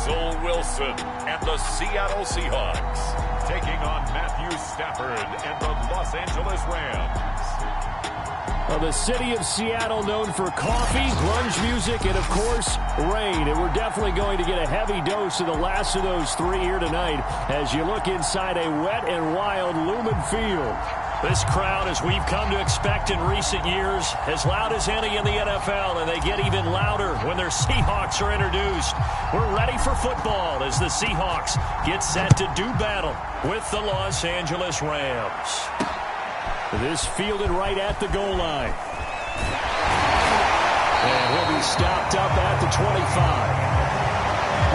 Russell Wilson and the Seattle Seahawks taking on Matthew Stafford and the Los Angeles Rams. Well, the city of Seattle known for coffee, grunge music, and, of course, rain. And we're definitely going to get a heavy dose of the last of those three here tonight as you look inside a wet and wild Lumen Field. This crowd, as we've come to expect in recent years, as loud as any in the NFL, and they get even louder when their Seahawks are introduced. We're ready for football as the Seahawks get set to do battle with the Los Angeles Rams. This fielded right at the goal line. And he'll be stopped up at the 25.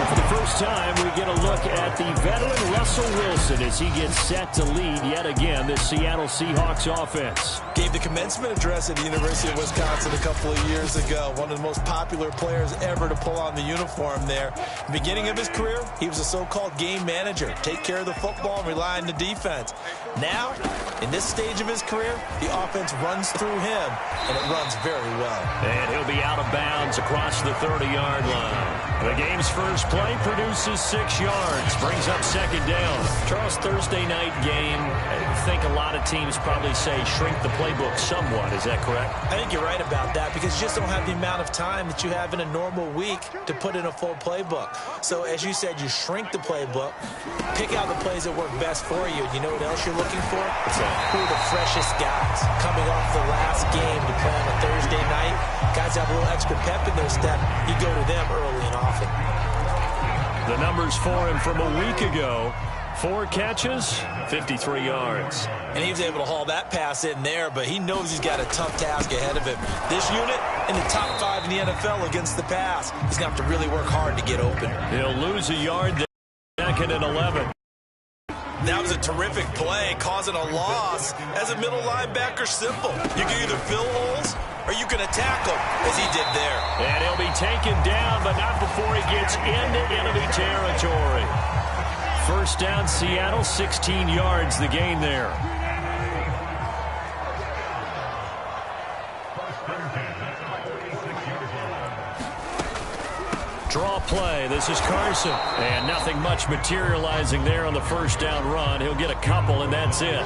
For the first time, we get a look at the veteran Russell Wilson as he gets set to lead yet again the Seattle Seahawks offense. Gave the commencement address at the University of Wisconsin a couple of years ago. One of the most popular players ever to pull on the uniform there. Beginning of his career, he was a so-called game manager. Take care of the football and rely on the defense. Now, in this stage of his career, the offense runs through him, and it runs very well. And he'll be out of bounds across the 30-yard line. The game's first play produces 6 yards, brings up second down. Charles, Thursday night game, I think a lot of teams probably say shrink the playbook somewhat. Is that correct? I think you're right about that because you just don't have the amount of time that you have in a normal week to put in a full playbook. So, as you said, you shrink the playbook, pick out the plays that work best for you. You know what else you're looking for? Who are the freshest guys coming off the last game to play on a Thursday night? Guys have a little extra pep in their step. You go to them early and often. The numbers for him from a week ago: 4 catches, 53 yards. And he was able to haul that pass in there, but he knows he's got a tough task ahead of him. This unit in the top 5 in the NFL against the pass. He's going to have to really work hard to get open. He'll lose a yard there. Second and 11. That was a terrific play, causing a loss. As a middle linebacker, simple. You can either fill holes or you can attack them, as he did there. And he'll be taken down, but not before he gets into enemy territory. First down, Seattle, 16 yards, the gain there. Draw play. This is Carson. And nothing much materializing there on the first down run. He'll get a couple, and that's it.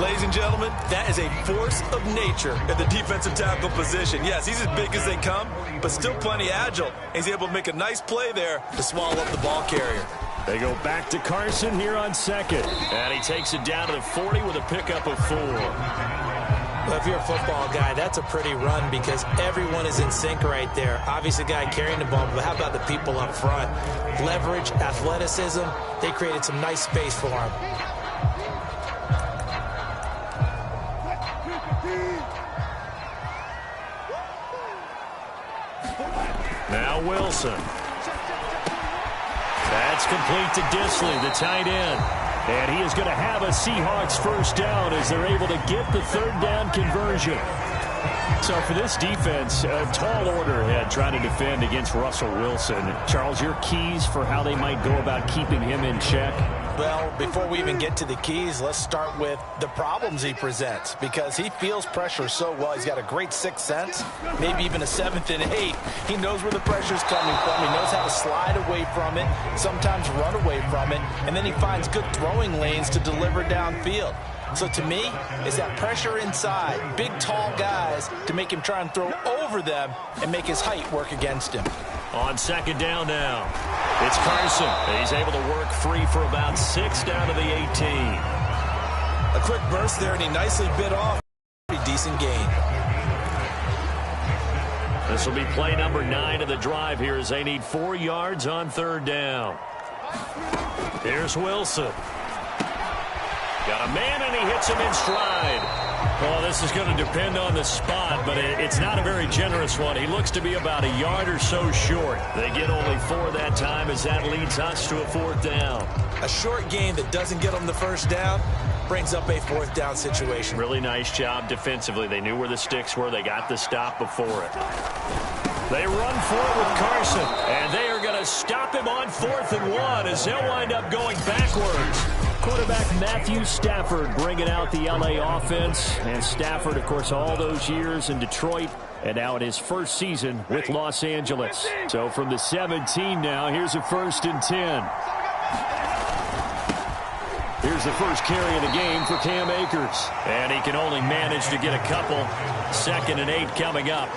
Ladies and gentlemen, that is a force of nature at the defensive tackle position. Yes, he's as big as they come, but still plenty agile. He's able to make a nice play there to swallow up the ball carrier. They go back to Carson here on second. And he takes it down to the 40 with a pickup of 4. Well, if you're a football guy, that's a pretty run because everyone is in sync right there. Obviously, the guy carrying the ball, but how about the people up front? Leverage, athleticism, they created some nice space for him. Now Wilson. That's complete to Disley, the tight end. And he is going to have a Seahawks first down as they're able to get the third down conversion. So for this defense, a tall order ahead trying to defend against Russell Wilson. Charles, your keys for how they might go about keeping him in check? Well, before we even get to the keys, let's start with the problems he presents because he feels pressure so well. He's got a great sixth sense, maybe even a 7th and 8. He knows where the pressure's coming from. He knows how to slide away from it, sometimes run away from it, and then he finds good throwing lanes to deliver downfield. So to me, it's that pressure inside, big, tall guys to make him try and throw over them and make his height work against him. On second down now, it's Carson. He's able to work free for about 6 down to the 18. A quick burst there, and he nicely bit off. Pretty decent gain. This will be play number 9 of the drive here as they need 4 yards on third down. Here's Wilson. Got a man, and he hits him in stride. Well, this is going to depend on the spot, but it's not a very generous one. He looks to be about a yard or so short. They get only 4 that time as that leads us to a 4th down. A short gain that doesn't get them the first down brings up a 4th down situation. Really nice job defensively. They knew where the sticks were. They got the stop before it. They run for it with Carson, and they are going to stop him on 4th and 1 as they'll wind up going backwards. Quarterback Matthew Stafford bringing out the L.A. offense. And Stafford, of course, all those years in Detroit. And now in his first season with Los Angeles. So from the 17 now, here's a 1st and 10. Here's the first carry of the game for Cam Akers. And he can only manage to get a couple. 2nd and 8 coming up.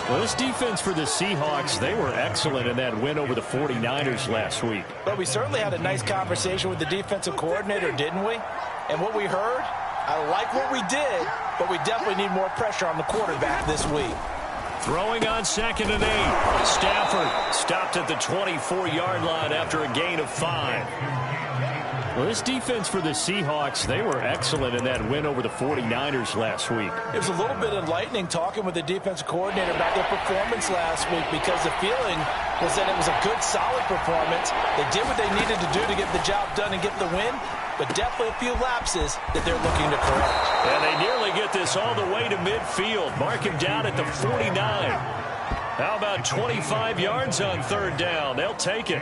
Well, this defense for the Seahawks, they were excellent in that win over the 49ers last week. But we certainly had a nice conversation with the defensive coordinator, didn't we? And what we heard, I like what we did, but we definitely need more pressure on the quarterback this week. Throwing on 2nd and 8. Stafford stopped at the 24-yard line after a gain of 5. Well, this defense for the Seahawks, they were excellent in that win over the 49ers last week. It was a little bit enlightening talking with the defensive coordinator about their performance last week because the feeling was that it was a good, solid performance. They did what they needed to do to get the job done and get the win, but definitely a few lapses that they're looking to correct. And they nearly get this all the way to midfield. Mark him down at the 49. How about 25 yards on 3rd down? They'll take it.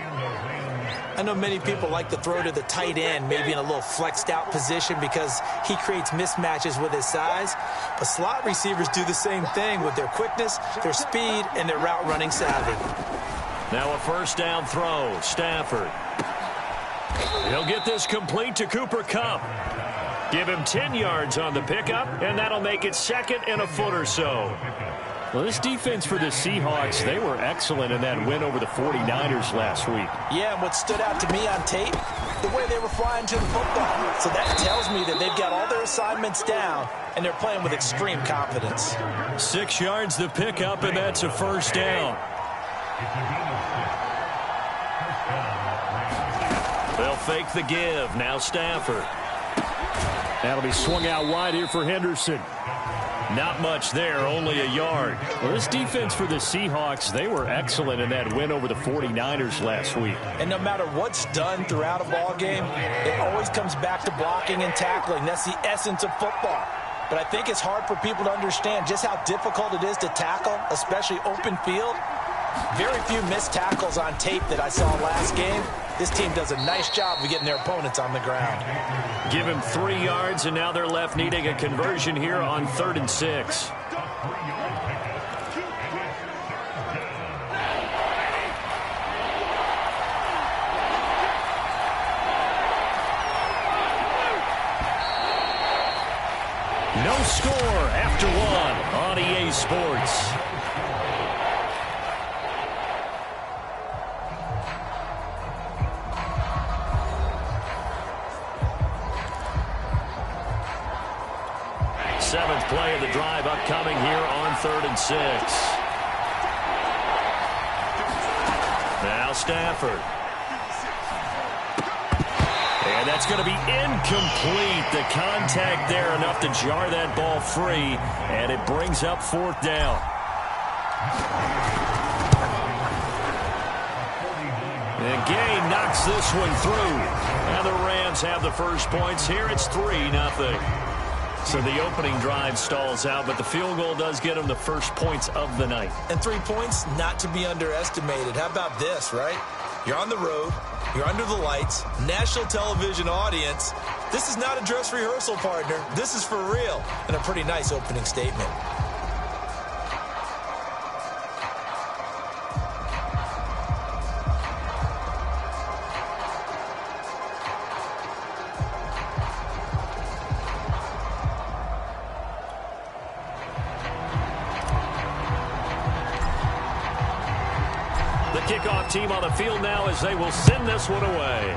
I know many people like to throw to the tight end, maybe in a little flexed out position because he creates mismatches with his size. But slot receivers do the same thing with their quickness, their speed, and their route running savvy. Now a 1st down throw. Stafford. He'll get this complete to Cooper Kupp. Give him 10 yards on the pickup, and that'll make it 2nd and a foot or so. Well, this defense for the Seahawks, they were excellent in that win over the 49ers last week. Yeah, and what stood out to me on tape, the way they were flying to the football. So that tells me that they've got all their assignments down, and they're playing with extreme confidence. 6 yards the pickup, and that's a 1st down. They'll fake the give. Now Stafford. That'll be swung out wide here for Henderson. Not much there, only a yard. Well, this defense for the Seahawks, they were excellent in that win over the 49ers last week. And no matter what's done throughout a ball game, it always comes back to blocking and tackling. That's the essence of football. But I think it's hard for people to understand just how difficult it is to tackle, especially open field. Very few missed tackles on tape that I saw last game. This team does a nice job of getting their opponents on the ground. Give him 3 yards, and now they're left needing a conversion here on 3rd and 6. No score after 1 on EA Sports. Seventh play of the drive upcoming here on 3rd and 6. Now Stafford. And that's going to be incomplete. The contact there enough to jar that ball free, and it brings up 4th down. And Gay knocks this one through. And the Rams have the first points here. It's 3-0. So the opening drive stalls out, but the field goal does get them the first points of the night. And 3 points, not to be underestimated. How about this, right? You're on the road. You're under the lights. National television audience. This is not a dress rehearsal, partner. This is for real. And a pretty nice opening statement. Kickoff team on the field now as they will send this one away.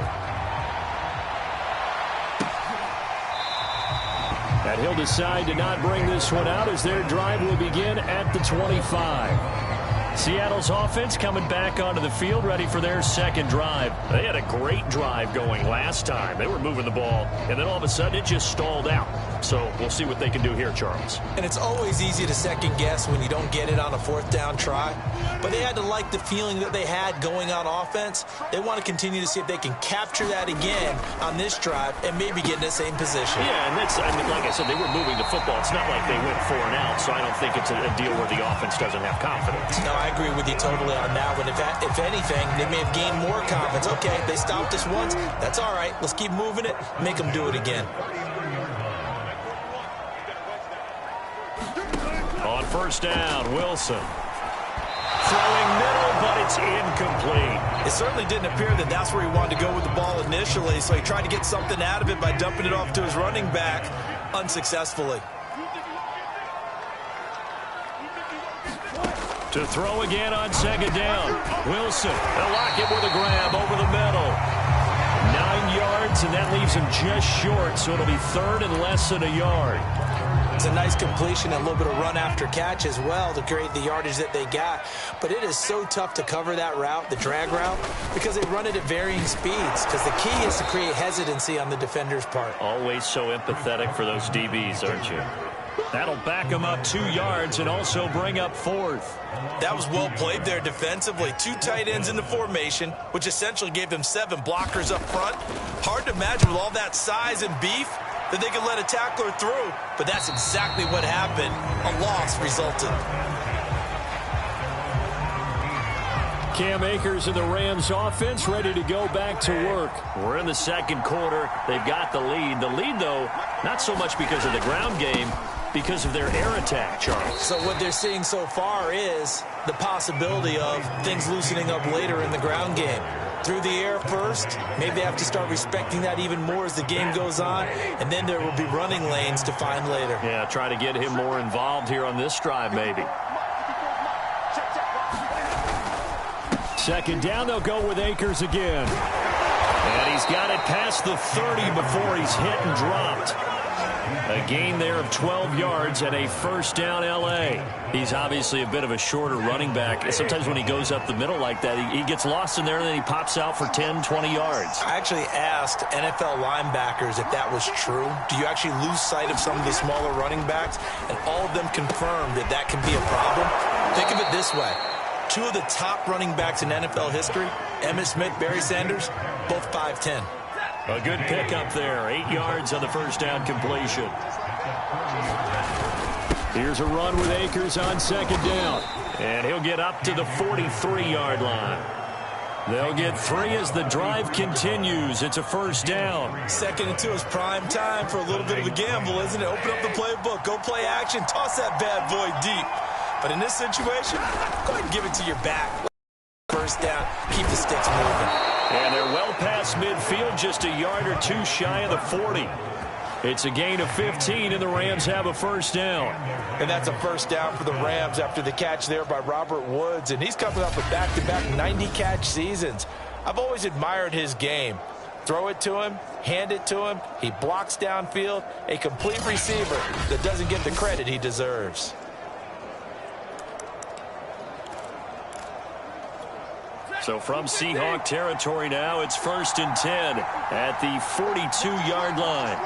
And he'll decide to not bring this one out as their drive will begin at the 25. Seattle's offense coming back onto the field, ready for their second drive. They had a great drive going last time. They were moving the ball, and then all of a sudden it just stalled out. So we'll see what they can do here, Charles. And it's always easy to second guess when you don't get it on a 4th down try. But they had to like the feeling that they had going on offense. They want to continue to see if they can capture that again on this drive and maybe get in the same position. Yeah, and that's, I mean, like I said, they were moving the football. It's not like they went 4 and out, so I don't think it's a deal where the offense doesn't have confidence. No, I agree with you totally on that one. If anything, they may have gained more confidence. Okay, they stopped us once. That's all right. Let's keep moving it. Make them do it again. On first down, Wilson. Throwing middle, but it's incomplete. It certainly didn't appear that that's where he wanted to go with the ball initially, so he tried to get something out of it by dumping it off to his running back unsuccessfully. To throw again on second down. Wilson, they'll lock it with a grab over the middle. 9 yards, and that leaves him just short, so it'll be third and less than a yard. It's a nice completion and a little bit of run after catch as well to create the yardage that they got. But it is so tough to cover that route, the drag route, because they run it at varying speeds. Because the key is to create hesitancy on the defender's part. Always so empathetic for those DBs, aren't you? That'll back them up 2 yards and also bring up fourth. That was well played there defensively. 2 tight ends in the formation, which essentially gave them 7 blockers up front. Hard to imagine with all that size and beef that they could let a tackler through, but that's exactly what happened. A loss resulted. Cam Akers and the Rams offense ready to go back to work. We're in the second quarter. They've got the lead. The lead, though, not so much because of the ground game, because of their air attack, Charles. So what they're seeing so far is the possibility of things loosening up later in the ground game. Through the air first, maybe they have to start respecting that even more as the game goes on, and then there will be running lanes to find later. Yeah, try to get him more involved here on this drive, maybe. Second down, they'll go with Akers again. And he's got it past the 30 before he's hit and dropped. A gain there of 12 yards and a first down L.A. He's obviously a bit of a shorter running back. Sometimes when he goes up the middle like that, he gets lost in there and then he pops out for 10, 20 yards. I actually asked NFL linebackers if that was true. Do you actually lose sight of some of the smaller running backs? And all of them confirmed that that can be a problem. Think of it this way. 2 of the top running backs in NFL history, Emmitt Smith, Barry Sanders, both 5'10". A good pickup there. 8 yards on the first down completion. Here's a run with Akers on second down. And he'll get up to the 43-yard line. They'll get 3 as the drive continues. It's a first down. 2nd and 2 is prime time for a little bit of a gamble, isn't it? Open up the playbook. Go play action. Toss that bad boy deep. But in this situation, go ahead and give it to your back. First down. Keep the sticks moving. And they're well past midfield, just a yard or 2 shy of the 40. It's a gain of 15, and the Rams have a first down. And that's a first down for the Rams after the catch there by Robert Woods. And he's coming up with back-to-back 90-catch seasons. I've always admired his game. Throw it to him, hand it to him. He blocks downfield. A complete receiver that doesn't get the credit he deserves. So from Seahawk territory now, it's 1st and 10 at the 42-yard line.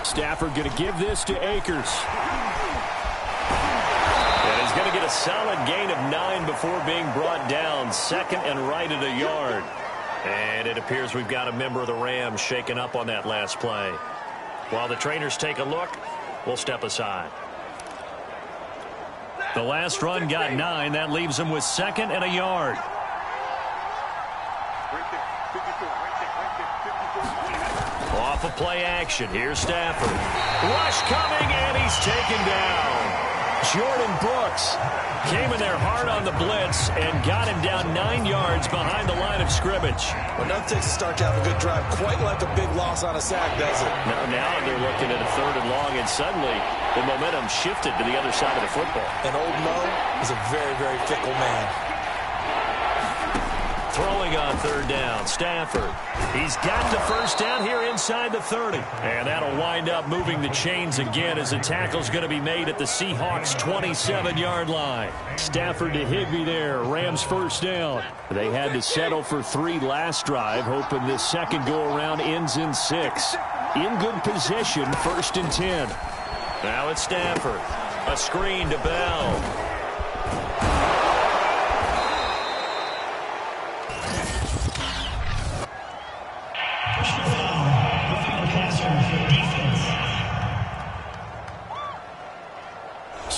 Stafford going to give this to Akers. And he's going to get a solid gain of 9 before being brought down. 2nd and right at a yard. And it appears we've got a member of the Rams shaken up on that last play. While the trainers take a look, we'll step aside. The last run got 9. That leaves him with 2nd and a yard. Off of play action. Here's Stafford. Rush coming, and he's taken down. Jordan Brooks came in there hard on the blitz and got him down 9 yards behind the line of scrimmage. Well, nothing takes a start to have a good drive. Quite like a big loss on a sack, does it? Now they're looking at a 3rd and long, and suddenly the momentum shifted to the other side of the football. And old Mo is a very, very fickle man. Throwing on 3rd down, Stafford. He's got the first down here inside the 30. And that'll wind up moving the chains again as the tackle's going to be made at the Seahawks' 27-yard line. Stafford to Higbee there. Rams first down. They had to settle for 3 last drive, hoping this second go-around ends in 6. In good position, 1st and 10. Now it's Stafford. A screen to Bell.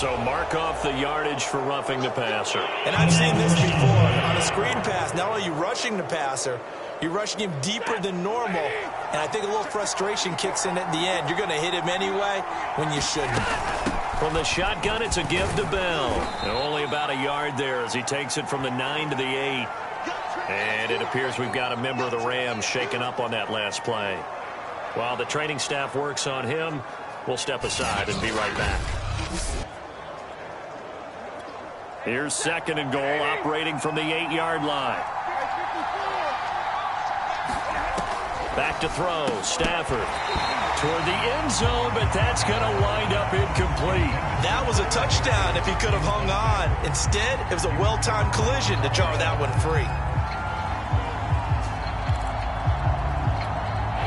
So mark off the yardage for roughing the passer. And I've seen this before. On a screen pass, not only are you rushing the passer, you're rushing him deeper than normal. And I think a little frustration kicks in at the end. You're going to hit him anyway when you shouldn't. From the shotgun, it's a give to Bell. And only about a yard there as he takes it from the 9 to the 8. And it appears we've got a member of the Rams shaken up on that last play. While the training staff works on him, we'll step aside and be right back. Here's 2nd and goal, operating from the 8-yard line. Back to throw, Stafford. Toward the end zone, but that's going to wind up incomplete. That was a touchdown if he could have hung on. Instead, it was a well-timed collision to jar that one free.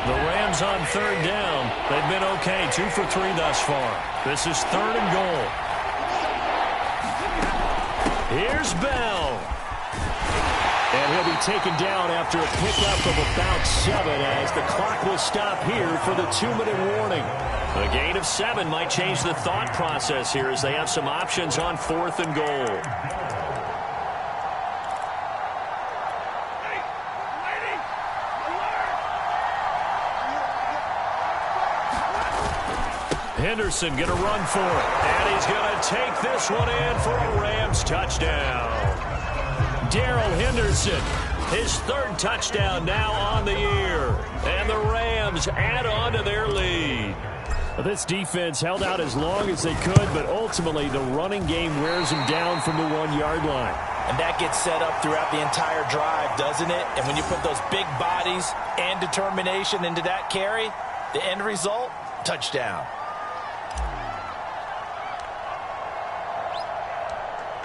The Rams on 3rd down. They've been okay, 2 for 3 thus far. This is 3rd and goal. Here's Bell. And he'll be taken down after a pickup of about 7 as the clock will stop here for the 2-minute warning. A gain of 7 might change the thought process here as they have some options on 4th and goal. Henderson going to run for it. And he's going to take this one in for a Rams touchdown. Darrell Henderson, his 3rd touchdown now on the year. And the Rams add on to their lead. This defense held out as long as they could, but ultimately the running game wears them down from the 1-yard line. And that gets set up throughout the entire drive, doesn't it? And when you put those big bodies and determination into that carry, the end result, touchdown.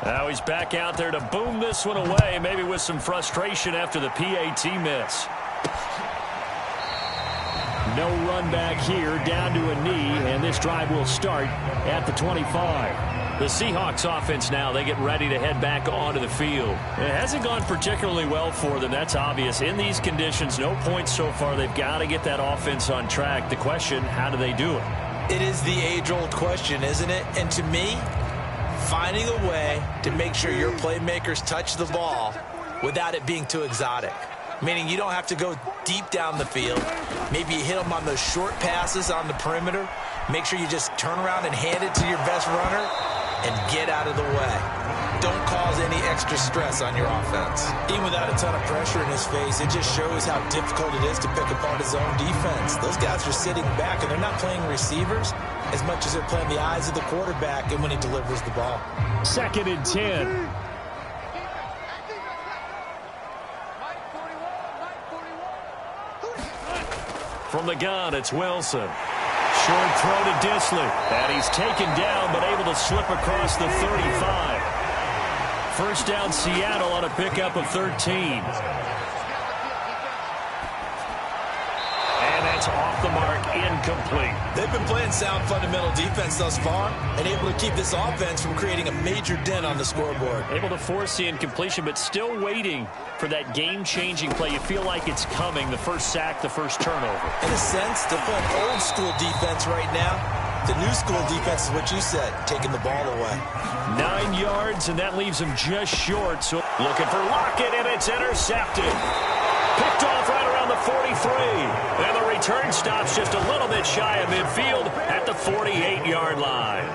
Now he's back out there to boom this one away, maybe with some frustration after the PAT miss. No run back here, down to a knee, and this drive will start at the 25. The Seahawks offense now, they get ready to head back onto the field. It hasn't gone particularly well for them, that's obvious. In these conditions, no points so far. They've got to get that offense on track. The question, how do they do it? It is the age-old question, isn't it? And to me, finding a way to make sure your playmakers touch the ball without it being too exotic. Meaning you don't have to go deep down the field. Maybe you hit them on those short passes on the perimeter. Make sure you just turn around and hand it to your best runner and get out of the way. Don't cause any extra stress on your offense. Even without a ton of pressure in his face, it just shows how difficult it is to pick apart his own defense. Those guys are sitting back, and they're not playing receivers as much as they're playing the eyes of the quarterback and when he delivers the ball. 2nd and 10. From the gun, it's Wilson. Short throw to Disley. And he's taken down, but able to slip across the 35. First down, Seattle on a pickup of 13. And that's off the mark, incomplete. They've been playing sound fundamental defense thus far and able to keep this offense from creating a major dent on the scoreboard. Able to force the incompletion, but still waiting for that game-changing play. You feel like it's coming, the first sack, the first turnover. In a sense, they're playing old-school defense right now. The new school defense is what you said, taking the ball away. 9 yards, and that leaves him just short. So looking for Lockett, and it's intercepted. Picked off right around the 43. And the return stops just a little bit shy of midfield at the 48-yard line.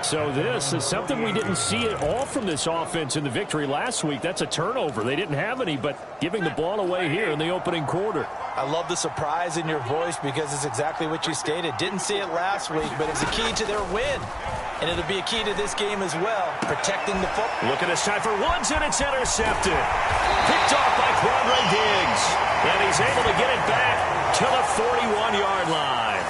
So this is something we didn't see at all from this offense in the victory last week. That's a turnover. They didn't have any, but giving the ball away here in the opening quarter. I love the surprise in your voice because it's exactly what you stated. Didn't see it last week, but it's a key to their win. And it'll be a key to this game as well, protecting the football. Looking this time for Woods, and it's intercepted. Picked off by Quandre Diggs. And he's able to get it back to the 41-yard line.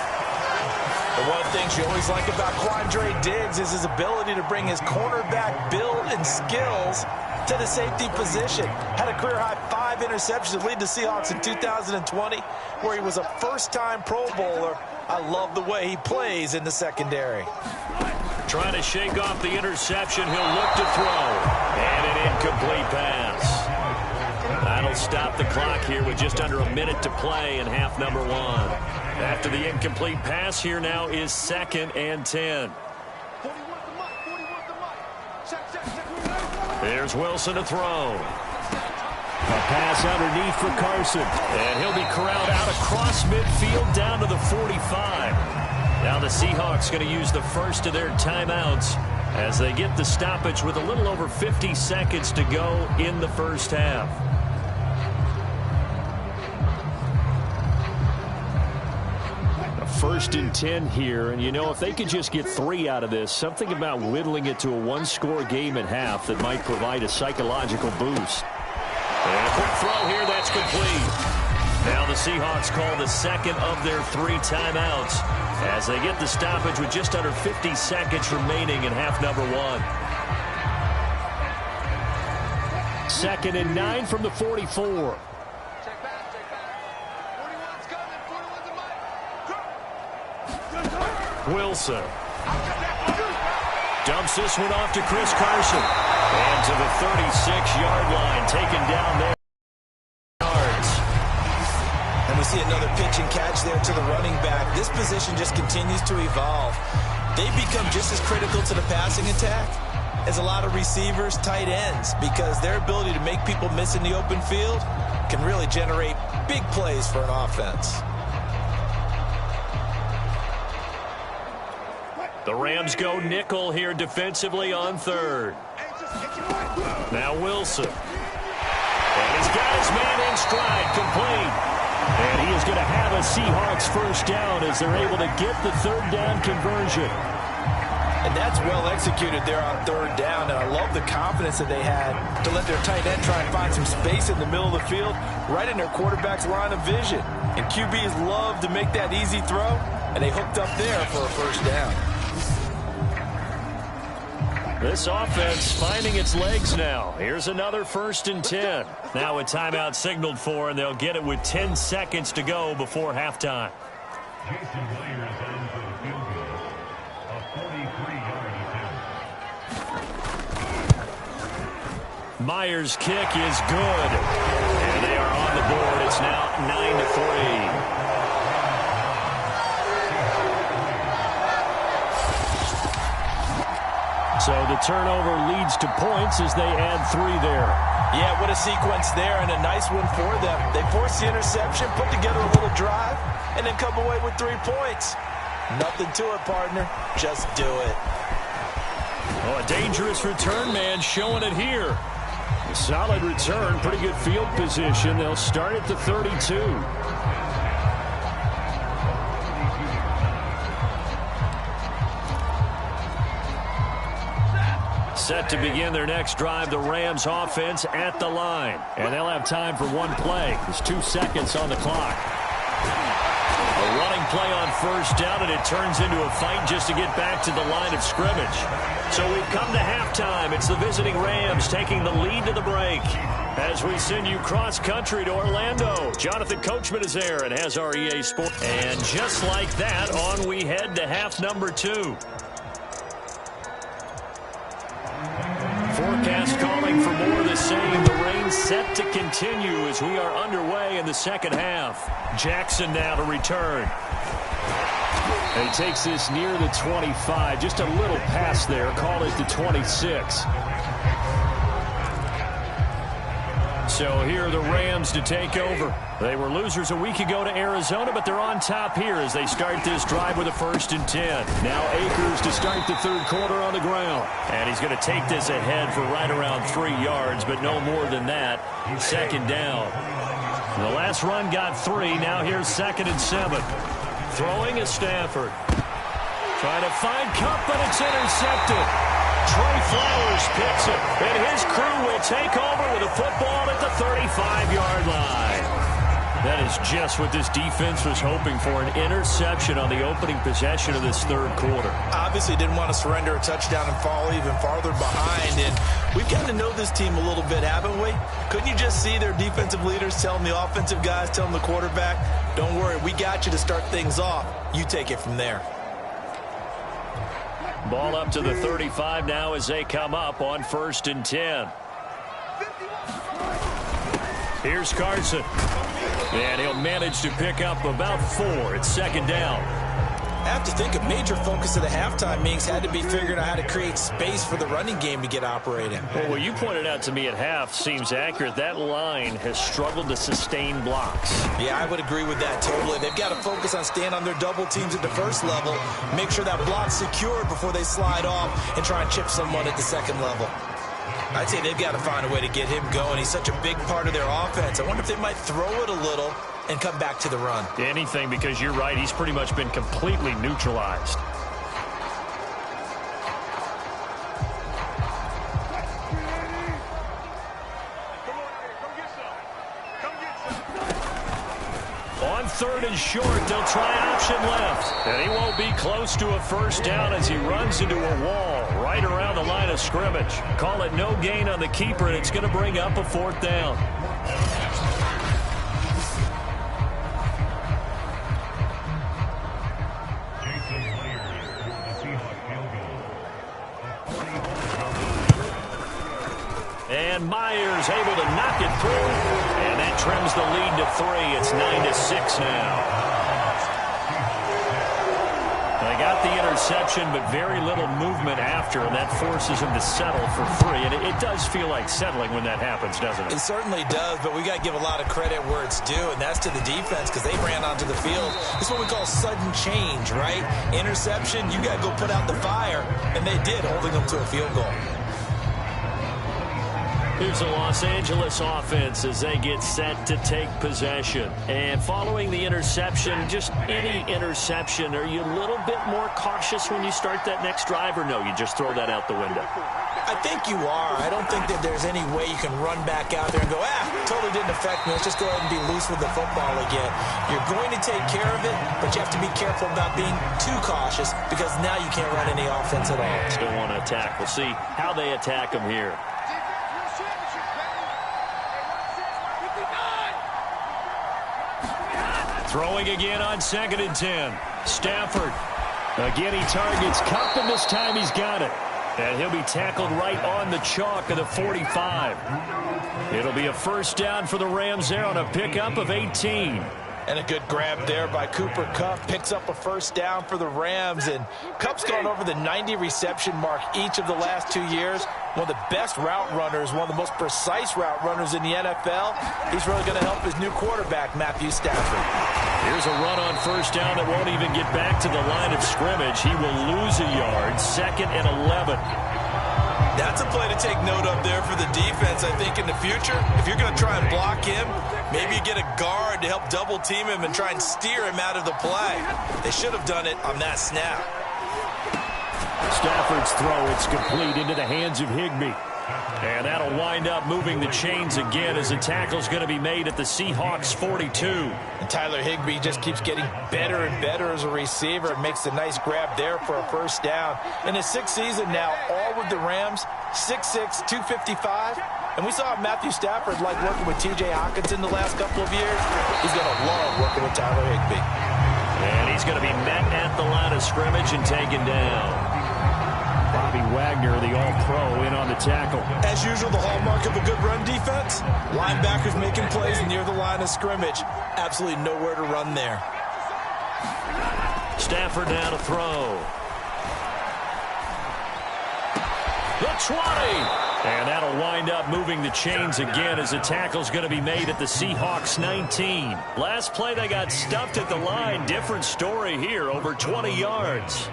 And one of the things you always like about Quandre Diggs is his ability to bring his cornerback build and skills to the safety position. Had a career-high 5 interceptions to lead the Seahawks in 2020, where he was a first-time Pro Bowler. I love the way he plays in the secondary. Trying to shake off the interception. He'll look to throw. And an incomplete pass. That'll stop the clock here with just under a minute to play in half number 1. After the incomplete pass, here now is 2nd and 10. There's Wilson to throw. A pass underneath for Carson. And he'll be corralled out across midfield down to the 45. Now the Seahawks going to use the first of their timeouts as they get the stoppage with a little over 50 seconds to go in the first half. First and 10 here, and you know, if they could just get 3 out of this, something about whittling it to a one-score game at half that might provide a psychological boost. And a quick throw here, that's complete. Now the Seahawks call the second of their 3 timeouts as they get the stoppage with just under 50 seconds remaining in half number 1. 2nd and 9 from the 44. Wilson dumps this one off to Chris Carson. And to the 36-yard line, taken down there. And we see another pitch and catch there to the running back. This position just continues to evolve. They become just as critical to the passing attack as a lot of receivers, tight ends, because their ability to make people miss in the open field can really generate big plays for an offense. The Rams go nickel here defensively on 3rd. Now Wilson. And he's got his man in stride, complete. And he is going to have a Seahawks first down as they're able to get the 3rd down conversion. And that's well executed there on 3rd down. And I love the confidence that they had to let their tight end try and find some space in the middle of the field, right in their quarterback's line of vision. And QBs love to make that easy throw, and they hooked up there for a first down. This offense finding its legs now. Here's another 1st and 10. Now a timeout signaled for, and they'll get it with 10 seconds to go before halftime. Jason Myers down for the field goal. A 43-yard attempt. Myers' kick is good. And they are on the board. It's now 9-3. So the turnover leads to points as they add 3 there. Yeah, what a sequence there, and a nice one for them. They force the interception, put together a little drive, and then come away with 3 points. Nothing to it, partner. Just do it. Oh, a dangerous return man showing it here. A solid return, pretty good field position. They'll start at the 32. Set to begin their next drive, the Rams offense at the line. And they'll have time for 1 play. There's 2 seconds on the clock. A running play on first down, and it turns into a fight just to get back to the line of scrimmage. So we've come to halftime. It's the visiting Rams taking the lead to the break. As we send you cross-country to Orlando, Jonathan Coachman is there and has our EA Sports. And just like that, on we head to half number 2. Forecast calling for more of the same. The rain set to continue as we are underway in the second half. Jackson now to return. And he takes this near the 25. Just a little pass there. Call it the 26. So here are the Rams to take over. They were losers a week ago to Arizona, but they're on top here as they start this drive with a 1st and 10. Now Akers to start the 3rd quarter on the ground. And he's going to take this ahead for right around 3 yards, but no more than that. 2nd down. The last run got 3. Now here's 2nd and 7. Throwing is Stafford. Trying to find Kupp, but it's intercepted. Trey Flowers picks it, and his crew will take over with a football at the 35-yard line. That is just what this defense was hoping for, an interception on the opening possession of this 3rd quarter. Obviously didn't want to surrender a touchdown and fall even farther behind, and we've gotten to know this team a little bit, haven't we? Couldn't you just see their defensive leaders telling the offensive guys, telling the quarterback, don't worry, we got you to start things off. You take it from there. Ball up to the 35 now as they come up on 1st and 10. Here's Carson. And he'll manage to pick up about 4. It's 2nd down. I have to think a major focus of the halftime meetings had to be figuring out how to create space for the running game to get operating. Well, what you pointed out to me at half seems accurate. That line has struggled to sustain blocks. Yeah, I would agree with that totally. They've got to focus on staying on their double teams at the first level, make sure that block's secured before they slide off and try and chip someone at the second level. I'd say they've got to find a way to get him going. He's such a big part of their offense. I wonder if they might throw it a little and come back to the run. Anything, because you're right. He's pretty much been completely neutralized. On third and short, they'll try option left. And he won't be close to a first down as he runs into a wall right around the line of scrimmage. Call it no gain on the keeper, and it's going to bring up a fourth down. And Myers able to knock it through, and that trims the lead to 3. It's 9-6 now. They got the interception, but very little movement after, and that forces him to settle for 3. And it does feel like settling when that happens, doesn't it? It certainly does, but we got to give a lot of credit where it's due, and that's to the defense because they ran onto the field. It's what we call sudden change, right? Interception, you got to go put out the fire, and they did, holding them to a field goal. Here's the Los Angeles offense as they get set to take possession. And following the interception, just any interception, are you a little bit more cautious when you start that next drive, or no, you just throw that out the window? I think you are. I don't think that there's any way you can run back out there and go, totally didn't affect me. Let's just go ahead and be loose with the football again. You're going to take care of it, but you have to be careful about being too cautious because now you can't run any offense at all. Still want to attack. We'll see how they attack them here. Throwing again on 2nd and 10. Stafford. Again, he targets Kupp, and this time he's got it. And he'll be tackled right on the chalk of the 45. It'll be a first down for the Rams there on a pickup of 18. And a good grab there by Cooper Kupp. Picks up a first down for the Rams. And Kupp's gone over the 90 reception mark each of the last 2 years. One of the best route runners, one of the most precise route runners in the NFL. He's really going to help his new quarterback, Matthew Stafford. Here's a run on first down that won't even get back to the line of scrimmage. He will lose a yard. 2nd and 11. That's a play to take note of there for the defense, I think, in the future. If you're going to try and block him, maybe you get a guard to help double team him and try and steer him out of the play. They should have done it on that snap. Stafford's throw, it's complete into the hands of Higbee. And that'll wind up moving the chains again as the tackle's going to be made at the Seahawks 42. And Tyler Higbee just keeps getting better and better as a receiver and makes a nice grab there for a first down. In his 6th season now, all with the Rams, 6'6", 255. And we saw Matthew Stafford like working with T.J. Hockenson the last couple of years. He's going to love working with Tyler Higbee. And he's going to be met at the line of scrimmage and taken down. Bobby Wagner, the All-Pro, in on the tackle. As usual, the hallmark of a good run defense, linebackers making plays near the line of scrimmage. Absolutely nowhere to run there. Stafford now to throw. The 20. And that'll wind up moving the chains again as the tackle's going to be made at the Seahawks 19. Last play, they got stuffed at the line. Different story here, over 20 yards.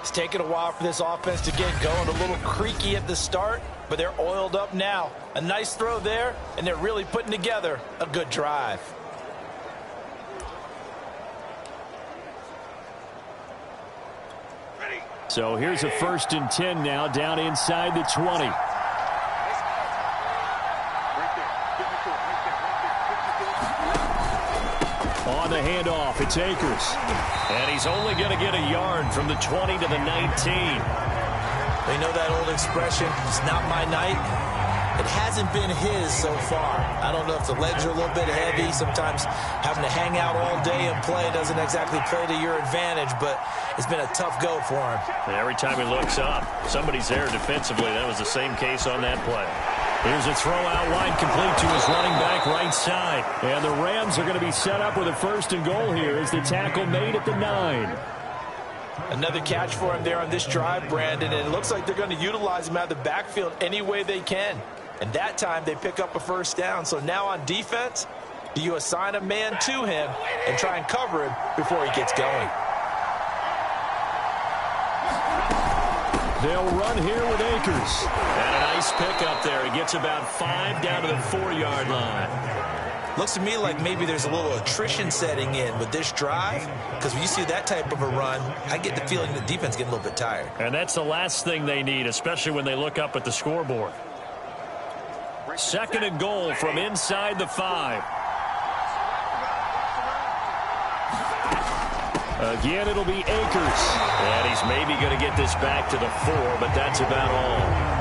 It's taken a while for this offense to get going. A little creaky at the start, but they're oiled up now. A nice throw there, and they're really putting together a good drive. So here's a 1st and 10 now, down inside the 20. On the handoff, it's Akers. And he's only going to get a yard from the 20 to the 19. They know that old expression, it's not my night. It hasn't been his so far. I don't know if the legs are a little bit heavy. Sometimes having to hang out all day and play doesn't exactly play to your advantage, but it's been a tough go for him. And every time he looks up, somebody's there defensively. That was the same case on that play. Here's a throw out wide, complete to his running back right side. And the Rams are going to be set up with a 1st and goal here as the tackle made at the 9. Another catch for him there on this drive, Brandon, and it looks like they're going to utilize him out of the backfield any way they can. And that time they pick up a first down. So now on defense, do you assign a man to him and try and cover him before he gets going? They'll run here with Akers. And a nice pickup there. He gets about 5 down to the 4-yard line. Looks to me like maybe there's a little attrition setting in with this drive, because when you see that type of a run, I get the feeling the defense getting a little bit tired. And that's the last thing they need, especially when they look up at the scoreboard. 2nd and goal from inside the 5. Again, it'll be Akers. And he's maybe going to get this back to the 4, but that's about all.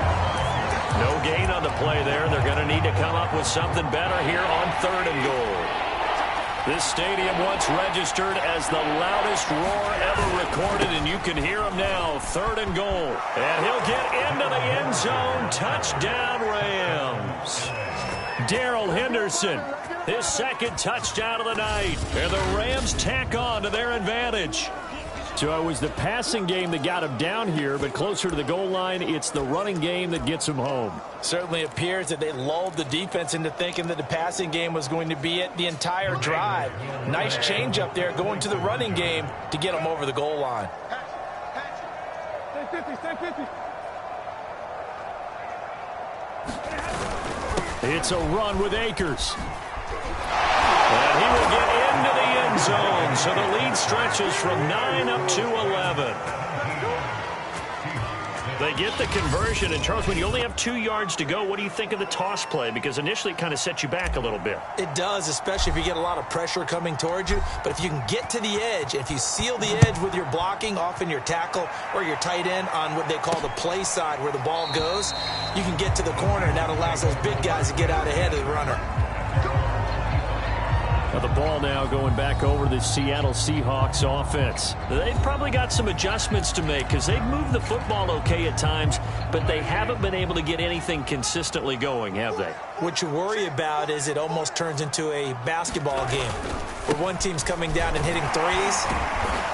No gain on the play there. They're going to need to come up with something better here on 3rd and goal. This stadium once registered as the loudest roar ever recorded, and you can hear him now. 3rd and goal. And he'll get into the end zone. Touchdown, Rams. Darrell Henderson, his 2nd touchdown of the night. And the Rams tack on to their advantage. So it was the passing game that got him down here, but closer to the goal line, it's the running game that gets him home. Certainly appears that they lulled the defense into thinking that the passing game was going to be it the entire drive. Nice change up there going to the running game to get them over the goal line. It's a run with Akers. And he will get into the end zone. So the lead stretches from 9 up to 11. They get the conversion. And, Charles, when you only have 2 yards to go, what do you think of the toss play? Because initially it kind of sets you back a little bit. It does, especially if you get a lot of pressure coming towards you. But if you can get to the edge, if you seal the edge with your blocking, often your tackle or your tight end on what they call the play side where the ball goes, you can get to the corner, and that allows those big guys to get out ahead of the runner. Now the ball now going back over to the Seattle Seahawks offense. They've probably got some adjustments to make because they've moved the football okay at times, but they haven't been able to get anything consistently going, have they? What you worry about is it almost turns into a basketball game where one team's coming down and hitting threes,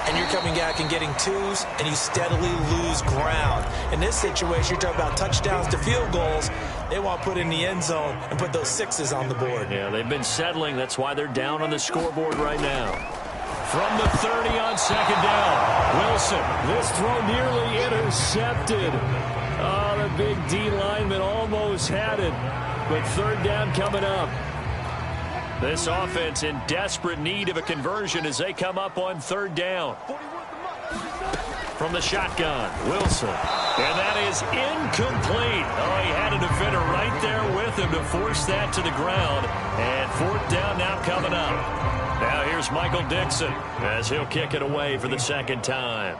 and you're coming back and getting twos, and you steadily lose ground. In this situation, you're talking about touchdowns to field goals. They want to put in the end zone and put those 6s on the board. Yeah, they've been settling. That's why they're down on the scoreboard right now. From the 30 on 2nd down, Wilson. This throw nearly intercepted. Oh, the big D lineman almost had it. But 3rd down coming up. This offense in desperate need of a conversion as they come up on 3rd down. From the shotgun, Wilson. And that is incomplete. Oh, he had a defender right there with him to force that to the ground. And 4th down now coming up. Now here's Michael Dixon as he'll kick it away for the 2nd time.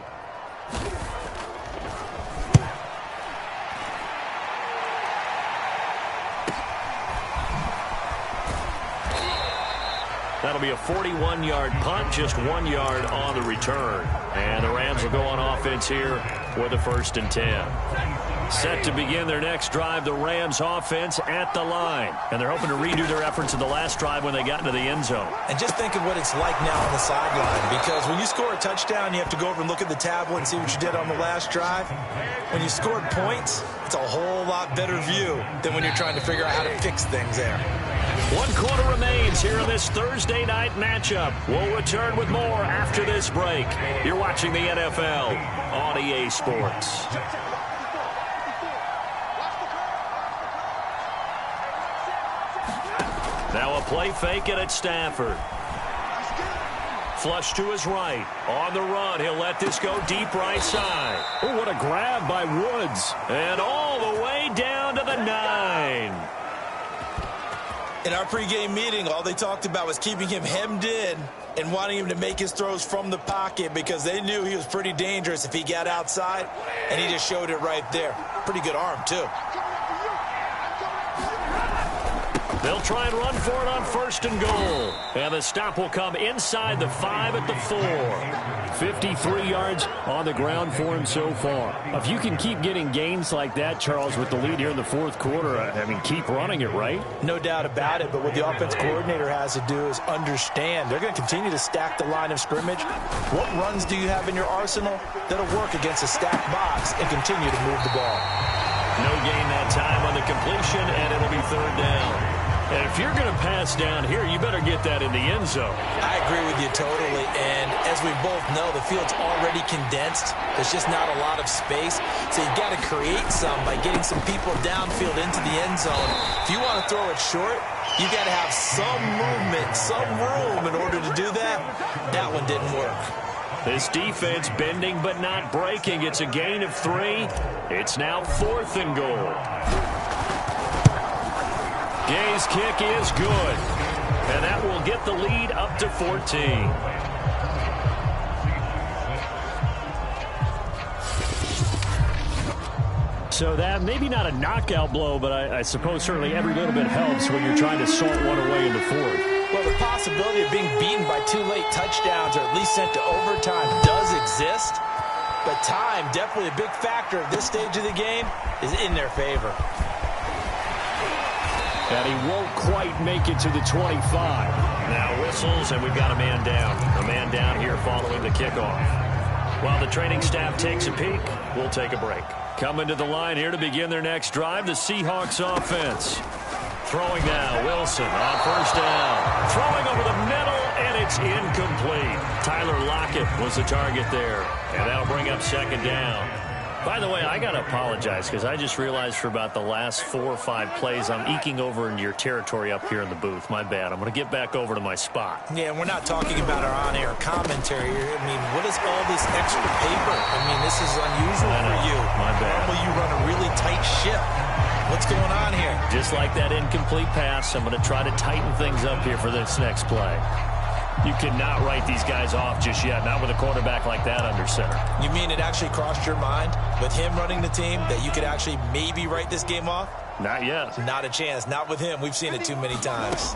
That'll be a 41-yard punt, just 1 yard on the return. And the Rams will go on offense here with a 1st and 10. Set to begin their next drive, the Rams offense at the line. And they're hoping to redo their efforts in the last drive when they got into the end zone. And just think of what it's like now on the sideline, because when you score a touchdown, you have to go over and look at the tablet and see what you did on the last drive. When you scored points, it's a whole lot better view than when you're trying to figure out how to fix things there. 1 quarter remains here in this Thursday night matchup. We'll return with more after this break. You're watching the NFL on EA Sports. Now a play fake it at Stafford. Flush to his right. On the run, he'll let this go deep right side. Oh, what a grab by Woods. And all the way down to the 9. In our pregame meeting, all they talked about was keeping him hemmed in and wanting him to make his throws from the pocket because they knew he was pretty dangerous if he got outside, and he just showed it right there. Pretty good arm, too. They'll try and run for it on 1st and goal. And the stop will come inside the 5 at the 4. 53 yards on the ground for him so far. If you can keep getting gains like that, Charles, with the lead here in the fourth quarter, I mean, keep running it, right? No doubt about it, but what the offense coordinator has to do is understand they're going to continue to stack the line of scrimmage. What runs do you have in your arsenal that'll work against a stacked box and continue to move the ball? No gain that time on the completion, and it'll be third down. And if you're going to pass down here, you better get that in the end zone. I agree with you totally, and as we both know, the field's already condensed. There's just not a lot of space, so you've got to create some by getting some people downfield into the end zone. If you want to throw it short, you got to have some movement, some room in order to do that. That one didn't work. This defense bending but not breaking. It's a gain of 3. It's now 4th and goal. Gay's kick is good, and that will get the lead up to 14. So that, maybe not a knockout blow, but I suppose certainly every little bit helps when you're trying to salt one away in the fourth. Well, the possibility of being beaten by 2 late touchdowns or at least sent to overtime does exist, but time, definitely a big factor at this stage of the game, is in their favor. And he won't quite make it to the 25. Now whistles, and we've got a man down. A man down here following the kickoff. While the training staff takes a peek, we'll take a break. Coming to the line here to begin their next drive, the Seahawks offense. Throwing now, Wilson on first down. Throwing over the middle, and it's incomplete. Tyler Lockett was the target there, and that'll bring up second down. By the way, I got to apologize because I just realized for about the last 4 or 5 plays, I'm eking over into your territory up here in the booth. My bad. I'm going to get back over to my spot. Yeah, we're not talking about our on-air commentary here. I mean, what is all this extra paper? I mean, this is unusual for you. My bad. Normally you run a really tight ship. What's going on here? Just like that incomplete pass, I'm going to try to tighten things up here for this next play. You cannot write these guys off just yet, not with a quarterback like that under center. You mean it actually crossed your mind with him running the team that you could actually maybe write this game off? Not yet. Not a chance. Not with him. We've seen it too many times.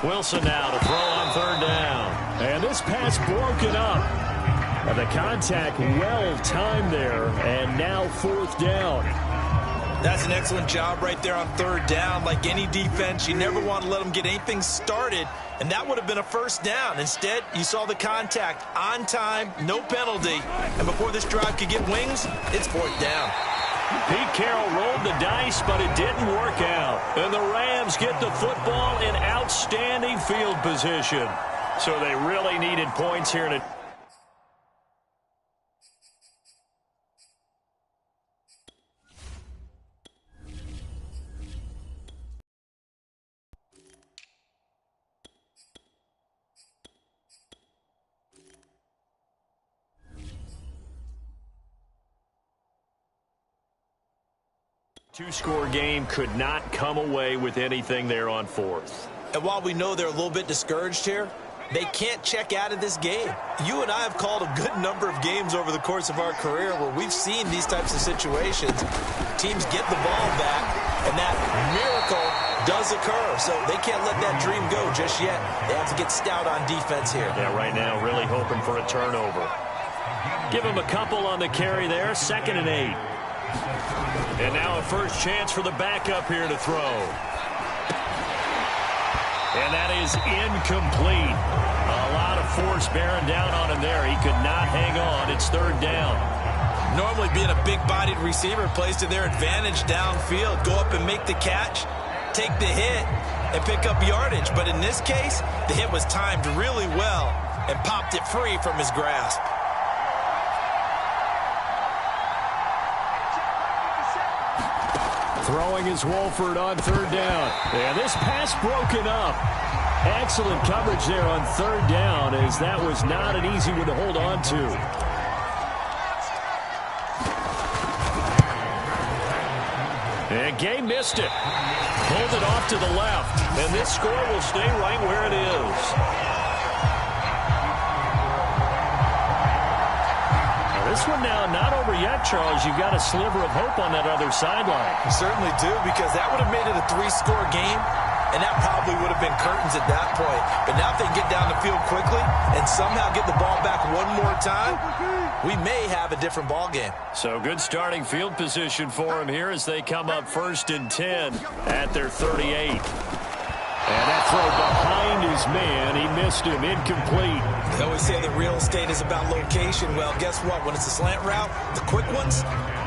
Wilson now to throw on third down. And this pass broken up. And the contact well timed there, and now 4th down. That's an excellent job right there on third down. Like any defense, you never want to let them get anything started, and that would have been a first down. Instead, you saw the contact on time, no penalty, and before this drive could get wings, it's 4th down. Pete Carroll rolled the dice, but it didn't work out. And the Rams get the football in outstanding field position. So they really needed points here to... Two-score game, could not come away with anything there on 4th. And while we know they're a little bit discouraged here, they can't check out of this game. You and I have called a good number of games over the course of our career where we've seen these types of situations. Teams get the ball back, and that miracle does occur. So they can't let that dream go just yet. They have to get stout on defense here. Yeah, right now really hoping for a turnover. Give them a couple on the carry there, 2nd and 8. And now a first chance for the backup here to throw. And that is incomplete. A lot of force bearing down on him there. He could not hang on. It's 3rd down. Normally being a big-bodied receiver plays to their advantage downfield. Go up and make the catch, take the hit, and pick up yardage. But in this case, the hit was timed really well and popped it free from his grasp. Throwing is Wolford on 3rd down. And this pass broken up. Excellent coverage there on 3rd down, as that was not an easy one to hold on to. And Gay missed it. Pulled it off to the left. And this score will stay right where it is. This one now not over yet, Charles. You've got a sliver of hope on that other sideline. You certainly do, because that would have made it a 3-score game. and that probably would have been curtains at that point. But now if they get down the field quickly and somehow get the ball back one more time, we may have a different ball game. So good starting field position for him here as they come up 1st and 10 at their 38. And that throw behind his man, he missed him, incomplete. They always say that real estate is about location. Well, guess what? When it's a slant route, the quick ones,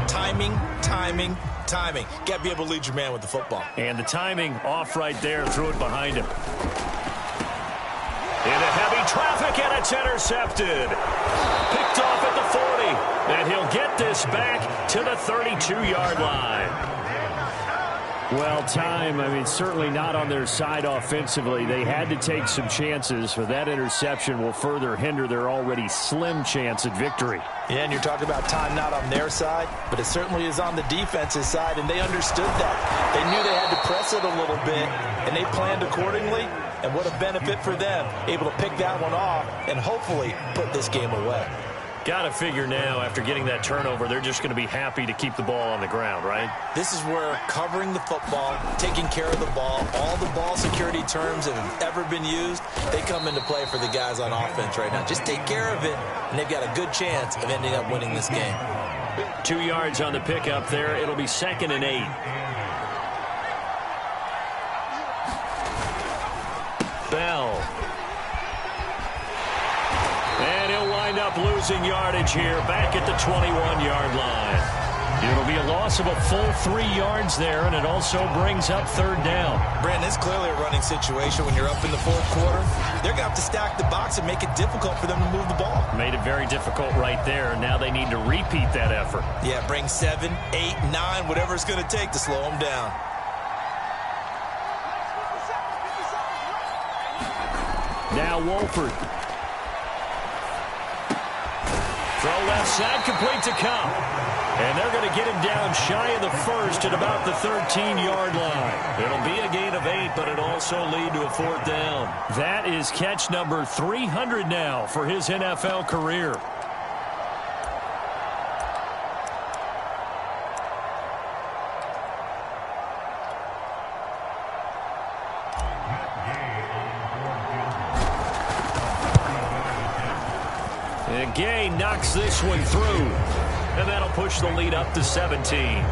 timing, timing, timing. Got to be able to lead your man with the football. And the timing off right there, threw it behind him. Into heavy traffic, and it's intercepted. Picked off at the 40, and he'll get this back to the 32-yard line. Well, time, certainly not on their side offensively. They had to take some chances, but that interception will further hinder their already slim chance at victory. Yeah, and you're talking about time not on their side, but it certainly is on the defensive side, and they understood that. They knew they had to press it a little bit, and they planned accordingly, and what a benefit for them, able to pick that one off and hopefully put this game away. Got to figure now, after getting that turnover, they're just going to be happy to keep the ball on the ground, right? This is where covering the football, taking care of the ball, all the ball security terms that have ever been used, they come into play for the guys on offense right now. Just take care of it, and they've got a good chance of ending up winning this game. 2 yards on the pickup there. It'll be 2nd and 8. Bell. And he'll wind up losing yardage here back at the 21-yard line. It'll be a loss of a full 3 yards there, and it also brings up 3rd down. Brandon, it's clearly a running situation when you're up in the 4th quarter. They're going to have to stack the box and make it difficult for them to move the ball. Made it very difficult right there, and now they need to repeat that effort. Yeah, bring 7, 8, 9, whatever it's going to take to slow them down. Now Wolford. Throw left side, complete to Cup. And they're going to get him down shy of the 1st at about the 13-yard line. It'll be a gain of 8, but it'll also lead to a 4th down. That is catch number 300 now for his NFL career. And Gay knocks this one through. And that'll push the lead up to 17.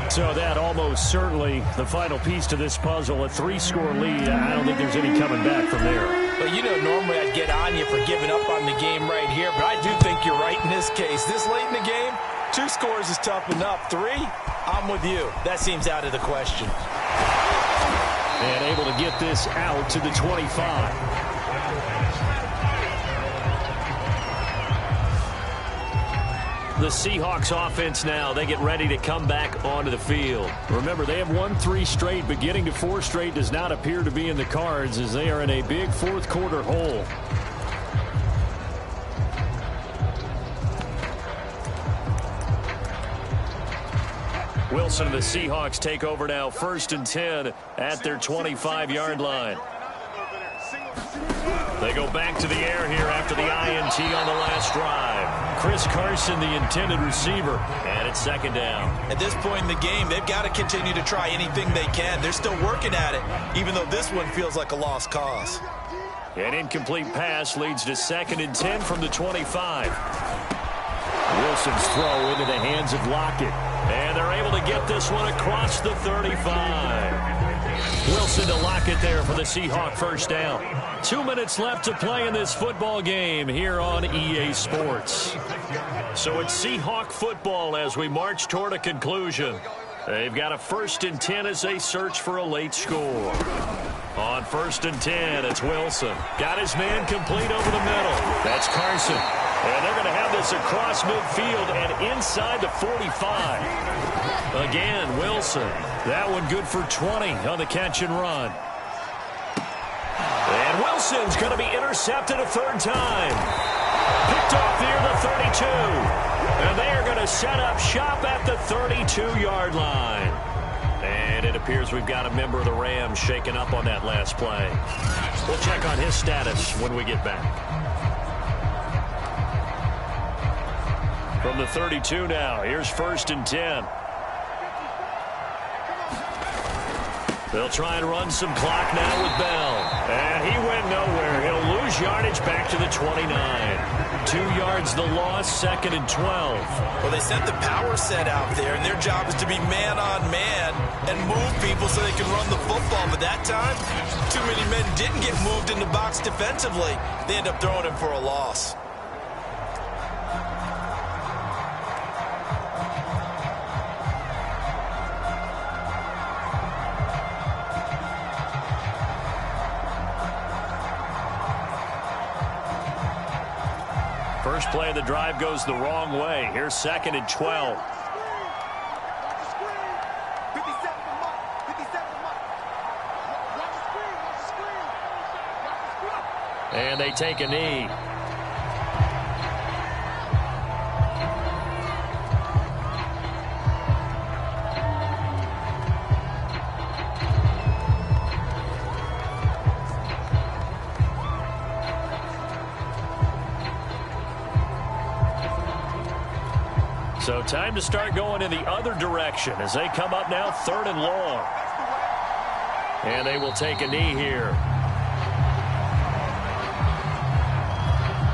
So that almost certainly the final piece to this puzzle. A 3-score lead. I don't think there's any coming back from there. Well, you know, normally I'd get on you for giving up on the game right here, but I do think you're right in this case. This late in the game, 2 scores is tough enough. 3, I'm with you. That seems out of the question. And able to get this out to the 25. The Seahawks offense now, they get ready to come back onto the field. Remember, they have won 3 straight, but getting to 4 straight does not appear to be in the cards as they are in a big 4th quarter hole. Wilson and the Seahawks take over now, 1st and 10 at their 25-yard line. They go back to the air here after the INT on the last drive. Chris Carson, the intended receiver, and it's 2nd down. At this point in the game, they've got to continue to try anything they can. They're still working at it, even though this one feels like a lost cause. An incomplete pass leads to 2nd and 10 from the 25. Wilson's throw into the hands of Lockett. And they're able to get this one across the 35. Wilson to Lockett there for the Seahawk 1st down. 2 minutes left to play in this football game here on EA Sports. So it's Seahawk football as we march toward a conclusion. They've got a 1st and 10 as they search for a late score. On 1st and 10, it's Wilson. Got his man complete over the middle. That's Carson. And they're going to have this across midfield and inside the 45. Again, Wilson. That one good for 20 on the catch and run. And Wilson's going to be intercepted a 3rd time. Picked off near the 32. And they are going to set up shop at the 32-yard line. And it appears we've got a member of the Rams shaken up on that last play. We'll check on his status when we get back. From the 32 now, here's 1st and 10. They'll try and run some clock now with Bell. And he went nowhere. He'll lose yardage back to the 29. 2 yards the loss, 2nd and 12. Well, they sent the power set out there, and their job is to be man-on-man and move people so they can run the football. But that time, too many men didn't get moved in the box defensively. They end up throwing him for a loss. First play of the drive goes the wrong way. Here's 2nd and 12. And they take a knee. So time to start going in the other direction as they come up now 3rd and long. And they will take a knee here.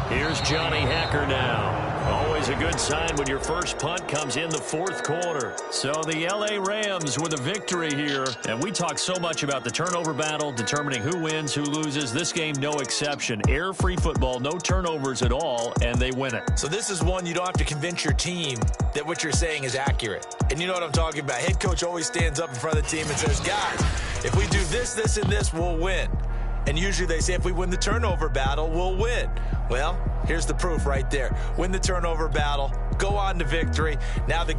Here's Johnny Hecker now. Always a good sign when your first punt comes in the 4th quarter. So the L.A. Rams with a victory here. And we talk so much about the turnover battle, determining who wins, who loses. This game, no exception. Air-free football, no turnovers at all, and they win it. So this is one you don't have to convince your team that what you're saying is accurate. And you know what I'm talking about. Head coach always stands up in front of the team and says, guys, if we do this, this, and this, we'll win. And usually they say if we win the turnover battle, we'll win. Well, here's the proof right there. Win the turnover battle, go on to victory. Now the